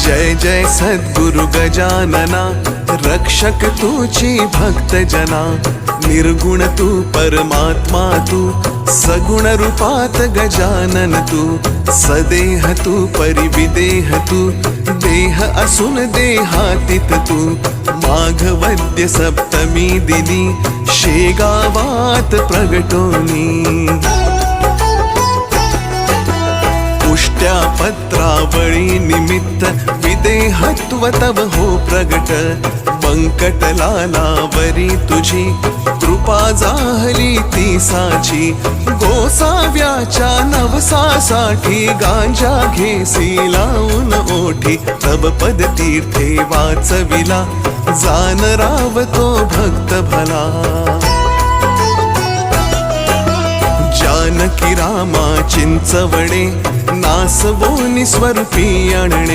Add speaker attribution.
Speaker 1: जय जय सद्गुरु गजानना, रक्षक तुझी भक्त जना। निर्गुण तू परमात्मा तू, सगुण रूपात गजानन तू। सदेह तू परिविदेह तू, देह असून देहातीत तू। माघवद्य सप्तमी दिनी, शेगावात प्रगटोनी। पुष्ट्या पत्रावळी निमित्त, विदेहत्व तव हो प्रगट। बंकटलालावरी तुझी, कृपा जाहली ती साची। गोसाव्याच्या नवसासाठी, गांजा घेसी लावून ओठी। तव पद तीर्थे वाचविला, जान रावतो भक्त भला। जानकी रामा चिंचवणे, नासवोनी स्वरूपी आणणे।